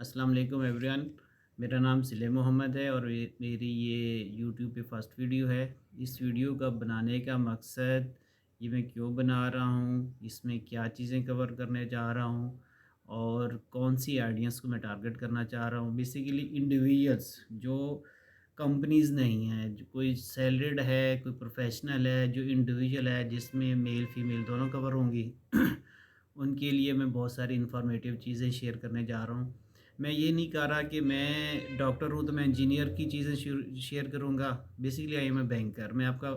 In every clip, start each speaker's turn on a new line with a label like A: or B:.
A: अस्सलाम वालेकुम एवरीवन। मेरा नाम सिले मोहम्मद है और मेरी ये यूट्यूब पे फर्स्ट वीडियो है। इस वीडियो का बनाने का मकसद, ये मैं क्यों बना रहा हूँ, इसमें क्या चीज़ें कवर करने जा रहा हूँ और कौन सी आइडियाज़ को मैं टारगेट करना चाह रहा हूँ। बेसिकली इंडिविजुअल्स जो कंपनीज़ नहीं हैं, जो कोई सैलरीड है, कोई प्रोफेशनल है, जो इंडिविजुअल है जिसमें मेल फीमेल दोनों कवर होंगी उनके लिए मैं बहुत सारी इंफॉर्मेटिव चीज़ें शेयर करने जा रहा हूँ। मैं ये नहीं कह रहा कि मैं डॉक्टर हूँ तो मैं इंजीनियर की चीज़ें शेयर करूँगा। Basically I am a banker. मैं आपका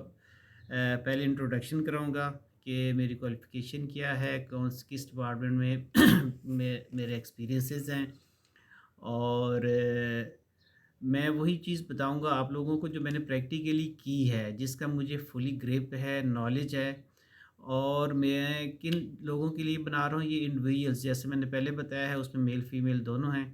A: पहले इंट्रोडक्शन कराऊँगा कि मेरी क्वालिफ़िकेशन क्या है, किस डिपार्टमेंट में मेरे एक्सपीरियंसेस हैं और मैं वही चीज़ बताऊँगा आप लोगों को जो मैंने प्रैक्टिकली की है, जिसका मुझे फुली ग्रिप है, नॉलेज है और मैं किन लोगों के लिए बना रहा हूँ ये इंडिविजुअल्स, जैसे मैंने पहले बताया है उसमें मेल फीमेल दोनों हैं।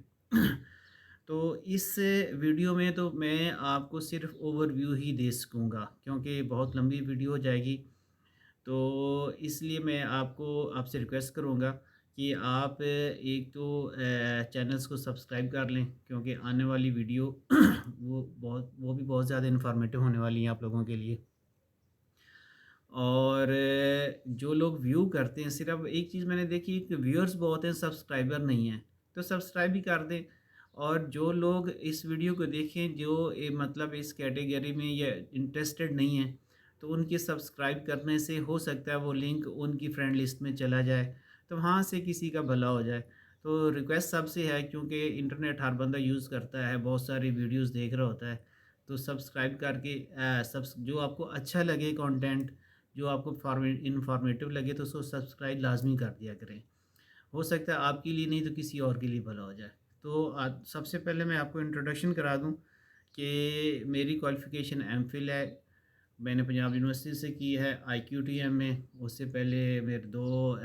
A: तो इस वीडियो में तो मैं आपको सिर्फ ओवरव्यू ही दे सकूँगा क्योंकि बहुत लंबी वीडियो हो जाएगी। तो इसलिए मैं आपसे रिक्वेस्ट करूँगा कि आप एक तो चैनल्स को सब्सक्राइब कर लें क्योंकि आने वाली वीडियो वो भी बहुत ज़्यादा इन्फॉर्मेटिव होने वाली है आप लोगों के लिए। और जो लोग व्यू करते हैं, सिर्फ एक चीज़ मैंने देखी कि व्यूअर्स बहुत हैं, सब्सक्राइबर नहीं हैं, तो सब्सक्राइब भी कर दें। और जो लोग इस वीडियो को देखें जो मतलब इस कैटेगरी में या इंटरेस्टेड नहीं है, तो उनके सब्सक्राइब करने से हो सकता है वो लिंक उनकी फ्रेंड लिस्ट में चला जाए, तो वहाँ से किसी का भला हो जाए। तो रिक्वेस्ट सबसे है, क्योंकि इंटरनेट हर बंदा यूज़ करता है, बहुत सारी वीडियोस देख रहा होता है, तो सब्सक्राइब करके जो आपको अच्छा लगे कंटेंट, जो आपको इन्फॉर्मेटिव लगे, तो उसको सब्सक्राइब लाजमी कर दिया करें। हो सकता है आपके लिए नहीं तो किसी और के लिए भला हो जाए। तो सबसे पहले मैं आपको इंट्रोडक्शन करा दूं कि मेरी क्वालिफ़िकेशन एमफ़िल है। मैंने पंजाब यूनिवर्सिटी से की है आईक्यूटीएम में। उससे पहले मेरे दो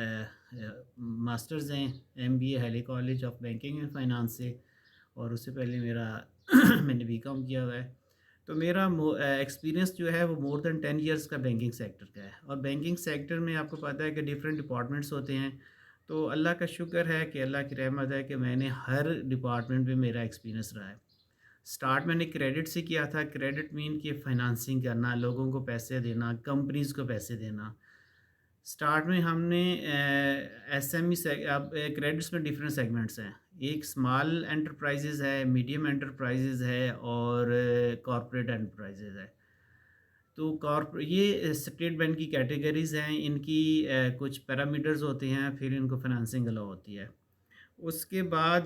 A: मास्टर्स हैं, MBA Hailey college of banking and finance से, और उससे पहले मेरा मैंने बीकॉम किया हुआ है। तो मेरा एक्सपीरियंस जो है वो मोर देन 10 इयर्स का बैंकिंग सेक्टर का है। और बैंकिंग सेक्टर में आपको पता है कि डिफरेंट डिपार्टमेंट्स होते हैं। तो अल्लाह का शुक्र है कि अल्लाह की रहमत है कि मैंने हर डिपार्टमेंट में मेरा एक्सपीरियंस रहा है। स्टार्ट मैंने क्रेडिट से किया था। क्रेडिट मीन कि फाइनेंसिंग करना, लोगों को पैसे देना, कंपनीज़ को पैसे देना। स्टार्ट में हमने एसएमई से, अब क्रेडिट्स में डिफरेंट सेगमेंट्स हैं। एक स्मॉल एंटरप्राइजेज़ है, मीडियम एंटरप्राइजेज़ है और कॉरपोरेट एंटरप्राइजेज़ है। तो ये स्टेट बैंक की कैटेगरीज़ हैं। इनकी कुछ पैरामीटर्स होते हैं, फिर इनको फाइनेंसिंग अलाउ होती है। उसके बाद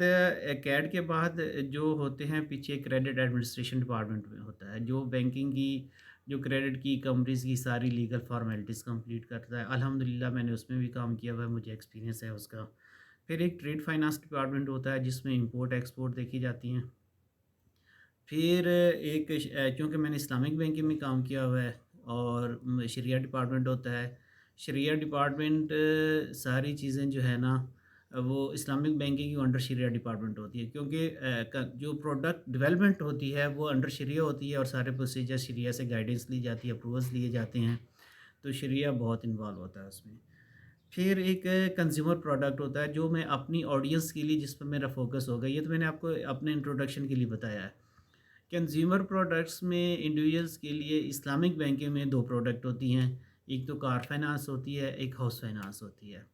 A: कैड के बाद जो होते हैं पीछे क्रेडिट एडमिनिस्ट्रेशन डिपार्टमेंट में होता है, जो बैंकिंग की, जो क्रेडिट की कंपनीज़ की सारी लीगल फॉर्मेलिटीज़ कंप्लीट करता है। अल्हम्दुलिल्लाह मैंने उसमें भी काम किया हुआ है, मुझे एक्सपीरियंस है उसका। फिर एक ट्रेड फाइनेंस डिपार्टमेंट होता है जिसमें इंपोर्ट एक्सपोर्ट देखी जाती हैं। फिर क्योंकि मैंने इस्लामिक बैंकिंग में काम किया हुआ है और शरिया डिपार्टमेंट होता है। शरिया डिपार्टमेंट सारी चीज़ें जो है ना, वो इस्लामिक बैंकिंग की अंडर शरिया डिपार्टमेंट होती है, क्योंकि जो प्रोडक्ट डेवलपमेंट होती है वो अंडर शरिया होती है और सारे प्रोसीजर शरिया से गाइडेंस ली जाती है, अप्रूवल्स लिए जाते हैं। तो शरिया बहुत इन्वॉल्व होता है उसमें। फिर एक कंज्यूमर प्रोडक्ट होता है जो मैं अपनी ऑडियंस के लिए, जिस पर मेरा फोकस होगा, ये तो मैंने आपको अपने इंट्रोडक्शन के लिए बताया है। कंज्यूमर प्रोडक्ट्स में इंडिविजुअल्स के लिए इस्लामिक बैंकिंग में दो प्रोडक्ट होती हैं। एक तो कार फाइनेंस होती है, एक हाउस फाइनेंस होती है।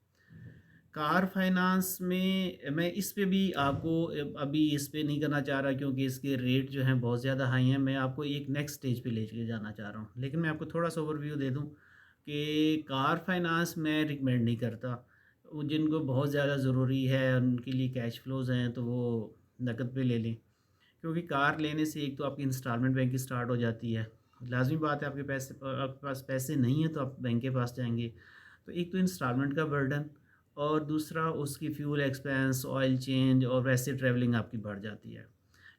A: कार फाइनेंस में मैं इस पे भी आपको अभी इस पे नहीं करना चाह रहा, क्योंकि इसके रेट जो हैं बहुत ज़्यादा हाई हैं। मैं आपको एक नेक्स्ट स्टेज पे लेके जाना चाह रहा हूँ, लेकिन मैं आपको थोड़ा सा ओवरव्यू दे दूँ कि कार फाइनेंस मैं रिकमेंड नहीं करता। वो जिनको बहुत ज़्यादा ज़रूरी है, उनके लिए कैश फ्लोज हैं, तो वो नकद पे ले लें। क्योंकि कार लेने से एक तो आपकी इंस्टॉलमेंट बैंक की स्टार्ट हो जाती है। लाज़मी बात है, आपके पास पैसे नहीं हैं तो आप बैंक के पास जाएँगे। तो एक तो इंस्टॉलमेंट का बर्डन, और दूसरा उसकी फ्यूल एक्सपेंस, ऑयल चेंज, और वैसे ट्रैवलिंग आपकी बढ़ जाती है।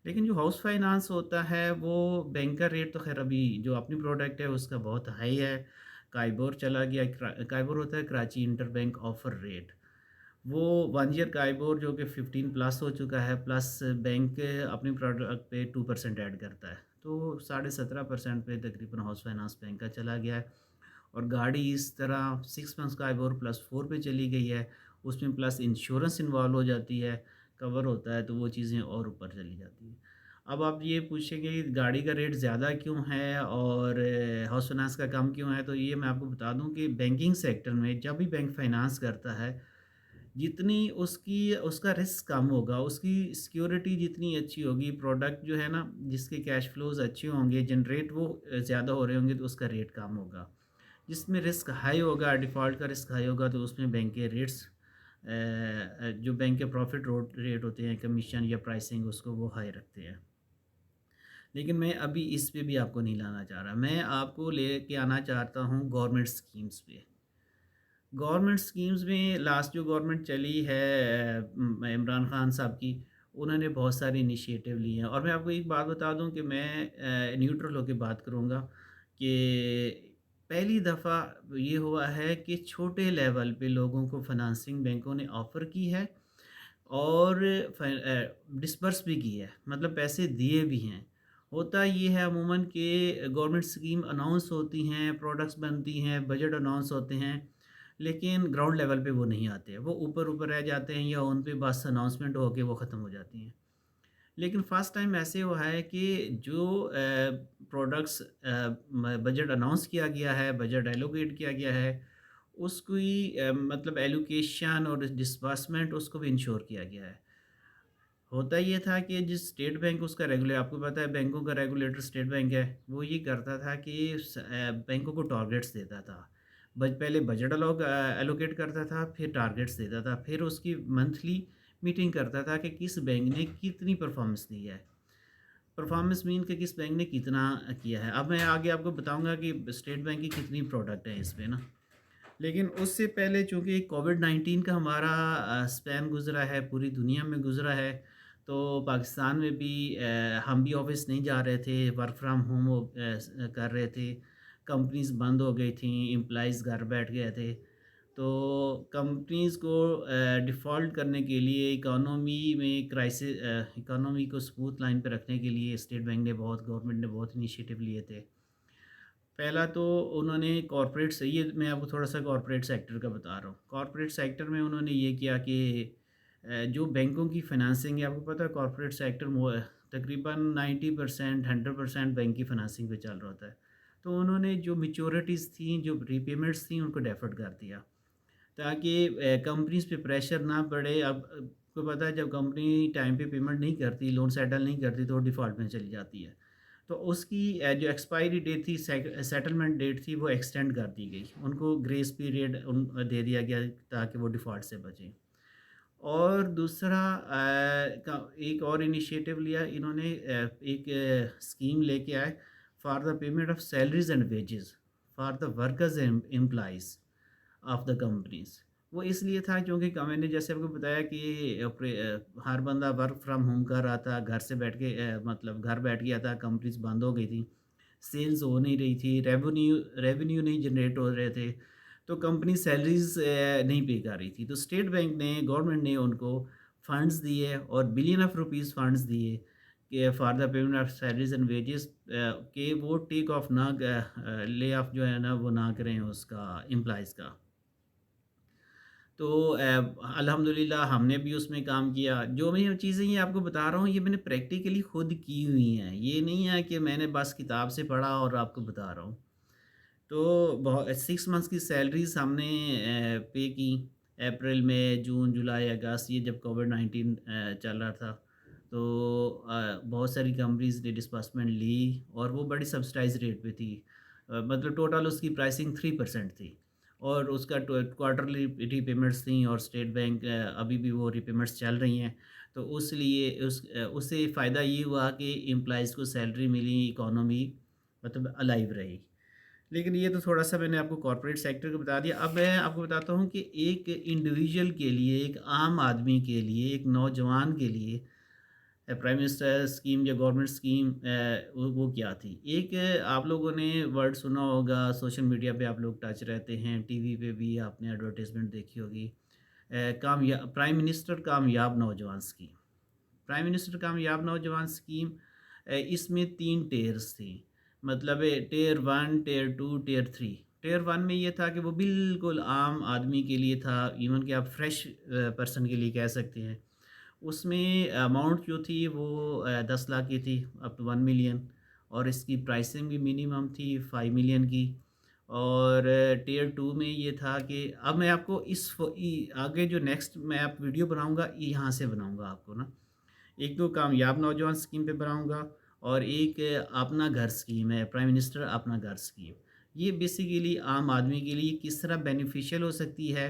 A: लेकिन जो हाउस फाइनेंस होता है वो बैंक का रेट तो ख़ैर अभी जो अपनी प्रोडक्ट है उसका बहुत हाई है। काइबोर चला गया। काइबोर होता है Karachi inter bank offer rate. वो 1 ईयर का आइबोर जो कि 15 प्लस हो चुका है, प्लस बैंक अपनी प्रोडक्ट पे 2% ऐड करता है, तो 17.5% पे तकरीबन हाउस फाइनेंस बैंक का चला गया है। और गाड़ी इस तरह 6 मंथ्स का आइबोर +4 पे चली गई है। उसमें प्लस इंश्योरेंस इन्वॉल्व हो जाती है। कवर होता है तो वो चीज़ें और ऊपर चली जाती हैं। अब आप ये पूछेंगे कि गाड़ी का रेट ज़्यादा क्यों है और हाउस फाइनेंस का कम क्यों है, तो ये मैं आपको बता दूं कि बैंकिंग सेक्टर में जब भी बैंक फाइनेंस करता है, जितनी उसकी उसका रिस्क कम होगा, उसकी सिक्योरिटी जितनी अच्छी होगी, प्रोडक्ट जो है ना जिसके कैश फ्लोज अच्छे होंगे, जनरेट वो ज़्यादा हो रहे होंगे, तो उसका रेट कम होगा। जिसमें रिस्क हाई होगा, डिफ़ॉल्ट का रिस्क हाई होगा, तो उसमें बैंक के रेट्स जो बैंक के प्रॉफिट रेट होते हैं, कमीशन या प्राइसिंग, उसको वो हाई रखते हैं। लेकिन मैं अभी इस पे भी आपको नहीं लाना चाह रहा, मैं आपको लेके आना चाहता हूँ गवर्नमेंट स्कीम्स पे। गवर्नमेंट स्कीम्स में लास्ट जो गवर्नमेंट चली है इमरान खान साहब की, उन्होंने बहुत सारे इनिशिएटिव लिए हैं। और मैं आपको एक बात बता दूं कि मैं न्यूट्रल होकर बात करूंगा कि पहली दफ़ा ये हुआ है कि छोटे लेवल पे लोगों को फाइनेंसिंग बैंकों ने ऑफ़र की है और डिस्पर्स भी की है, मतलब पैसे दिए भी हैं। होता ये है अमूमन कि गवर्नमेंट स्कीम अनाउंस होती हैं, प्रोडक्ट्स बनती हैं, बजट अनाउंस होते हैं, लेकिन ग्राउंड लेवल पे वो नहीं आते, वो ऊपर ऊपर रह जाते हैं या उन पे बस अनाउंसमेंट होके वो ख़त्म हो जाती हैं। लेकिन फ़र्स्ट टाइम ऐसे हुआ है कि जो प्रोडक्ट्स बजट अनाउंस किया गया है, बजट एलोकेट किया गया है, उसकी मतलब एलोकेशन और डिस्बर्समेंट उसको भी इंश्योर किया गया है। होता ये था कि जिस स्टेट बैंक उसका रेगुले आपको पता है बैंकों का रेगुलेटर स्टेट बैंक है, वो ये करता था कि बैंकों को टारगेट्स देता था। पहले बजट एलोकेट करता था, फिर टारगेट्स देता था, फिर उसकी मंथली मीटिंग करता था कि किस बैंक ने कितनी परफॉर्मेंस दी है। परफॉर्मेंस मीन कि किस बैंक ने कितना किया है। अब मैं आगे आपको बताऊंगा कि स्टेट बैंक की कितनी प्रोडक्ट है इस पे ना। लेकिन उससे पहले चूँकि कोविड-19 का हमारा स्पैन गुज़रा है, पूरी दुनिया में गुज़रा है, तो पाकिस्तान में भी हम भी ऑफ़िस नहीं जा रहे थे, वर्क फ्रॉम होम कर रहे थे, कंपनीज़ बंद हो गई थीं, एम्प्लॉइज़ घर बैठ गए थे। तो कंपनीज़ को डिफ़ॉल्ट करने के लिए इकोनॉमी को स्मूथ लाइन पे रखने के लिए स्टेट बैंक ने गवर्नमेंट ने बहुत इनिशिएटिव लिए थे। पहला तो उन्होंने कॉर्पोरेट से, ये मैं आपको थोड़ा-सा कॉर्पोरेट सेक्टर का बता रहा हूँ। कॉर्पोरेट सेक्टर में उन्होंने ये किया कि जो बैंकों की फाइनेंसिंग है, आपको पता है कॉर्पोरेट सेक्टर तकरीबन 90% 100% बैंक की फाइनेंसिंग पे चल रहा होता है। तो उन्होंने जो मैच्योरिटीज़ थी, जो रीपेमेंट्स थी, उनको डेफर्ड कर दिया, ताकि कंपनीज़ पे प्रेशर ना पड़े। अब आपको पता है जब कंपनी टाइम पे पेमेंट नहीं करती, लोन सेटल नहीं करती, तो डिफ़ॉल्ट में चली जाती है। तो उसकी जो एक्सपायरी डेट थी, सेटलमेंट डेट थी, वो एक्सटेंड कर दी गई। उनको ग्रेस पीरियड दे दिया गया ताकि वो डिफ़ॉल्ट से बचें। और दूसरा एक और इनिशिएटिव लिया इन्होंने, एक स्कीम लेके आए for the payment of salaries and wages for the workers and employees of the companies. वो इसलिए था क्योंकि मैंने जैसे आपको बताया कि हर बंदा वर्क फ्रॉम होम कर रहा था, घर से बैठ के मतलब घर बैठ गया था, कंपनीज़ बंद हो गई थी, सेल्स हो नहीं रही थी, रेवेन्यू नहीं जनरेट हो रहे थे, तो कंपनी सैलरीज़ नहीं पे कर रही थी। तो स्टेट बैंक ने, गवर्नमेंट ने उनको फंड्स दिए और बिलियन ऑफ रुपीज़ फंड्स दिए कि for the payment of salaries and wages, कि वो टेक ऑफ ना ले ऑफ जो है ना वो ना करें उसका एम्प्लॉइज़ का। तो अल्हम्दुलिल्लाह हमने भी उसमें काम किया। जो मैं ये चीज़ें ये आपको बता रहा हूँ, ये मैंने प्रैक्टिकली खुद की हुई हैं। ये नहीं है कि मैंने बस किताब से पढ़ा और आपको बता रहा हूँ। तो 6 मंथ्स की सैलरीज़ हमने पे की अप्रैल, मई, जून, जुलाई, अगस्त, ये जब कोविड-19 चल रहा था। तो बहुत सारी कंपनीज़ ने डिस्बर्समेंट ली और वो बड़ी सब्सिडाइज़ रेट पे थी। मतलब टोटल उसकी प्राइसिंग 3% थी और उसका क्वार्टरली रीपेमेंट्स थी और स्टेट बैंक अभी भी वो रीपेमेंट्स चल रही हैं। तो उससे फ़ायदा ये हुआ कि एम्प्लॉइज़ को सैलरी मिली, इकोनॉमी मतलब अलाइव रही। लेकिन ये तो थोड़ा-सा मैंने आपको कॉर्पोरेट सेक्टर का बता दिया। अब मैं आपको बताता हूँ कि एक इंडिविजुअल के लिए, एक आम आदमी के लिए, एक नौजवान के लिए प्राइम मिनिस्टर स्कीम या गवर्नमेंट स्कीम वो क्या थी। एक आप लोगों ने वर्ड सुना होगा, सोशल मीडिया पे आप लोग टच रहते हैं, टीवी पे भी आपने एडवर्टाइज़मेंट देखी होगी। प्राइम मिनिस्टर कामयाब नौजवान स्कीम। प्राइम मिनिस्टर कामयाब नौजवान स्कीम, इसमें 3 टियर्स थी। मतलब टियर 1, टियर 2, टियर 3। टियर 1 में ये था कि वो बिल्कुल आम आदमी के लिए था, इवन कि आप फ्रेश पर्सन के लिए कह सकते हैं। उसमें अमाउंट जो थी वो 10 लाख की थी, अप टू 1 मिलियन, और इसकी प्राइसिंग भी मिनिमम थी 5 मिलियन की। और टियर 2 में ये था कि अब मैं आपको आगे जो नेक्स्ट मैं आप वीडियो बनाऊँगा, यहाँ से बनाऊँगा आपको ना। एक तो कामयाब नौजवान स्कीम पे बनाऊँगा, और एक अपना घर स्कीम है, प्राइम मिनिस्टर अपना घर स्कीम। ये बेसिकली आम आदमी के लिए किस तरह बेनिफिशियल हो सकती है,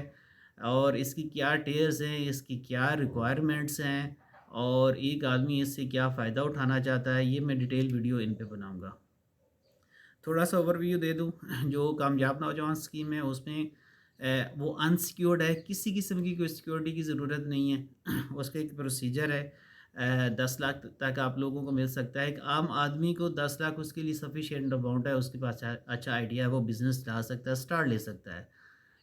A: और इसकी क्या टियर्स हैं, इसकी क्या रिक्वायरमेंट्स हैं, और एक आदमी इससे क्या फ़ायदा उठाना चाहता है, ये मैं डिटेल वीडियो इन पे बनाऊँगा। थोड़ा सा ओवरव्यू दे दूँ। जो कामयाब नौजवान स्कीम है उसमें वो अनसिक्योर्ड है, किसी किस्म की कोई सिक्योरिटी की ज़रूरत नहीं है। उसका एक प्रोसीजर है। 10 लाख तक आप लोगों को मिल सकता है। एक आम आदमी को 10 लाख उसके लिए सफिशिएंट अमाउंट है, उसके पास अच्छा आइडिया है, वो बिज़नेस ला सकता है, स्टार्ट ले सकता है।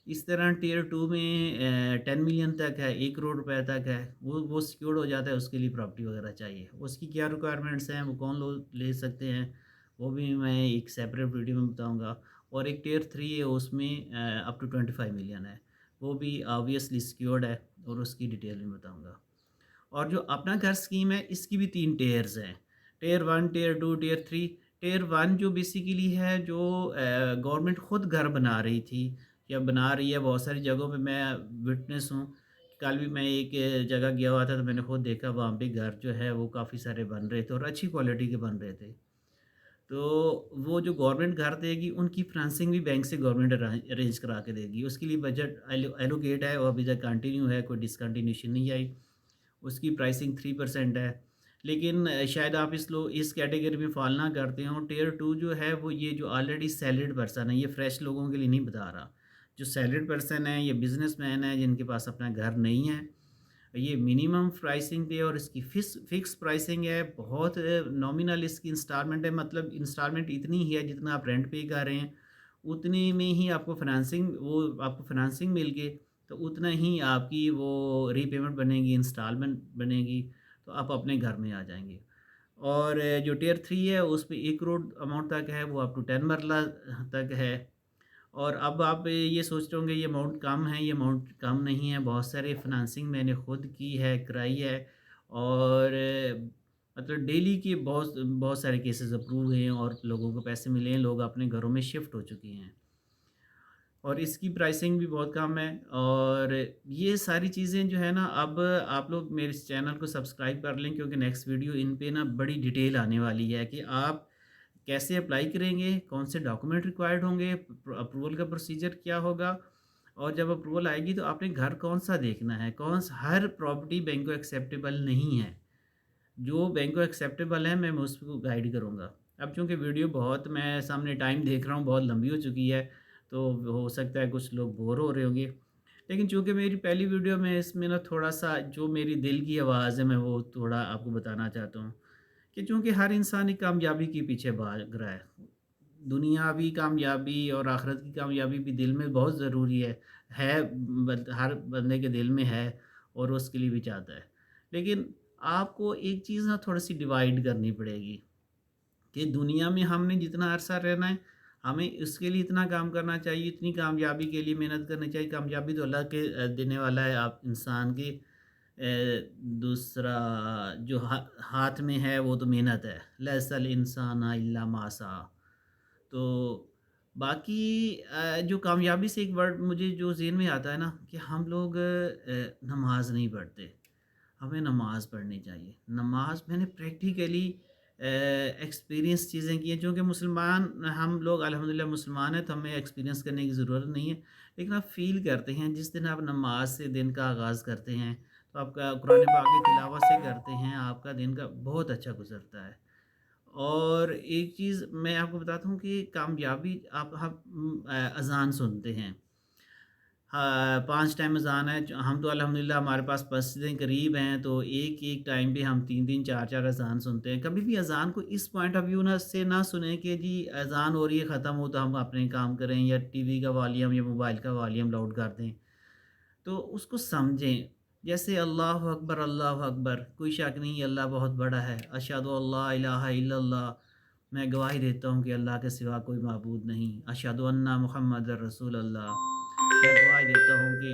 A: इस तरह टियर 2 में 10 मिलियन तक है, 1 करोड़ रुपए तक है, वो सिक्योर्ड हो जाता है, उसके लिए प्रॉपर्टी वगैरह चाहिए। उसकी क्या रिक्वायरमेंट्स हैं, वो कौन लोग ले सकते हैं, वो भी मैं एक सेपरेट वीडियो में बताऊँगा। और एक टियर 3 है, उसमें अप टू 25 मिलियन है, वो भी ऑब्वियसली सिक्योर्ड है, और उसकी डिटेल में बताऊँगा। और जो अपना घर स्कीम है, इसकी भी 3 टियर्स हैं, टियर 1, टियर 2, टियर 3। टियर 1 जो बेसिकली है, जो गवर्नमेंट खुद घर बना रही थी या बना रही है, बहुत सारी जगहों पे मैं विटनेस हूँ। कल भी मैं एक जगह गया हुआ था, तो मैंने खुद देखा वहाँ पे घर जो है वो काफ़ी सारे बन रहे थे, और अच्छी क्वालिटी के बन रहे थे। तो वो जो गवर्नमेंट घर देगी, उनकी फाइनेंसिंग भी बैंक से गवर्नमेंट अरेंज करा के देगी। उसके लिए बजट एलोकेट है, और अभी तक कंटिन्यू है, कोई डिसकंटिन्यूएशन नहीं आई। उसकी प्राइसिंग 3% है। लेकिन शायद आप इस कैटेगरी में फ़ॉल ना करते हों। टियर 2 जो है वो ये जो ऑलरेडी सैलरीड पर्सन है, ये फ्रेश लोगों के लिए नहीं बता रहा। जो सैलरीड पर्सन है, ये बिज़नेसमैन है जिनके पास अपना घर नहीं है, ये मिनिमम प्राइसिंग पे, और इसकी फिक्स प्राइसिंग है, बहुत नॉमिनल इसकी इंस्टॉलमेंट है, मतलब इंस्टॉलमेंट इतनी ही है जितना आप रेंट पे कर रहे हैं, उतने में ही आपको फाइनेंसिंग मिल के, तो उतना ही आपकी वो रीपेमेंट बनेगी, इंस्टॉलमेंट बनेगी, तो आप अपने घर में आ जाएँगे। और जो टियर 3 है उस पे 1 करोड़ अमाउंट तक है, वो अप टू 10 मरला तक है। और अब आप ये सोच रहे होंगे ये अमाउंट कम है, ये अमाउंट कम नहीं है। बहुत सारे फाइनेंसिंग मैंने खुद की है, कराई है, और मतलब डेली के बहुत बहुत सारे केसेस अप्रूव हुए हैं, और लोगों को पैसे मिले हैं, लोग अपने घरों में शिफ्ट हो चुके हैं। और इसकी प्राइसिंग भी बहुत कम है। और ये सारी चीज़ें जो है ना, अब आप लोग मेरे इस चैनल को सब्सक्राइब कर लें, क्योंकि नेक्स्ट वीडियो इन पे ना बड़ी डिटेल आने वाली है कि आप कैसे अप्लाई करेंगे, कौन से डॉक्यूमेंट रिक्वायर्ड होंगे, अप्रूवल का प्रोसीजर क्या होगा, और जब अप्रूवल आएगी तो आपने घर कौन सा देखना है, कौन सा हर प्रॉपर्टी बैंक को एक्सेप्टेबल नहीं है। जो बैंक को एक्सेप्टेबल है, मैं उसको गाइड करूँगा। अब चूँकि वीडियो बहुत मैं सामने टाइम देख रहा हूँ, बहुत लंबी हो चुकी है, तो हो सकता है कुछ लोग बोर हो रहे होंगे। लेकिन चूँकि मेरी पहली वीडियो में, इसमें ना थोड़ा-सा जो मेरी दिल की आवाज़ है, मैं वो थोड़ा आपको बताना चाहता हूँ कि चूँकि हर इंसान एक कामयाबी के पीछे भाग रहा है। दुनियावी कामयाबी और आखिरत की कामयाबी भी दिल में बहुत ज़रूरी है, हर बंदे के दिल में है, और वो उसके लिए भी चाहता है। लेकिन आपको एक चीज़ ना थोड़ी-सी डिवाइड करनी पड़ेगी कि दुनिया में हमने जितना अरसा रहना है, हमें उसके लिए इतना काम करना चाहिए, इतनी कामयाबी के लिए मेहनत करनी चाहिए। कामयाबी तो अल्लाह के देने वाला है, आप इंसान के दूसरा जो हाथ में है वो तो मेहनत है। लैसल इंसान इल्ला मा सआ। तो बाकी जो कामयाबी से एक वर्ड मुझे जो ज़हन में आता है ना, कि हम लोग नमाज़ नहीं पढ़ते। हमें नमाज़ पढ़नी चाहिए। नमाज़ मैंने प्रैक्टिकली एक्सपीरियंस चीज़ें की हैं, चूँकि मुसलमान हम लोग अल्हम्दुलिल्लाह मुसलमान हैं, तो हमें एक्सपीरियंस करने की ज़रूरत नहीं है। लेकिन आप फ़ील करते हैं जिस दिन आप नमाज़ से दिन का आगाज़ करते हैं, तो आपका कुरान पाक की तिलावत से करते हैं, आपका दिन का बहुत अच्छा गुज़रता है। और एक चीज़ मैं आपको बताता हूँ कि कामयाबी हम अज़ान सुनते हैं। हाँ, 5 टाइम अज़ान है। हम तो अल्हम्दुलिल्लाह हमारे पास मस्जिदें करीब हैं, तो एक-एक टाइम पे हम 3-3 4-4 अज़ान सुनते हैं। कभी भी अज़ान को इस पॉइंट ऑफ व्यू ना सुनें कि जी अज़ान हो रही है, ख़त्म हो तो हम अपने काम करें, या टीवी का वॉल्यूम या मोबाइल का वॉल्यूम लाउड कर दें। तो उसको समझें, जैसे अल्लाहु अकबर, कोई शक नहीं अल्लाह बहुत बड़ा है। अशहदु अल्ला इलाहा इल्लल्लाह, मैं गवाही देता हूँ कि अल्लाह के सिवा कोई माबूद नहीं। अशहदु अन्ना मुहम्मदर रसूलुल्लाह, मैं गवाही देता हूँ कि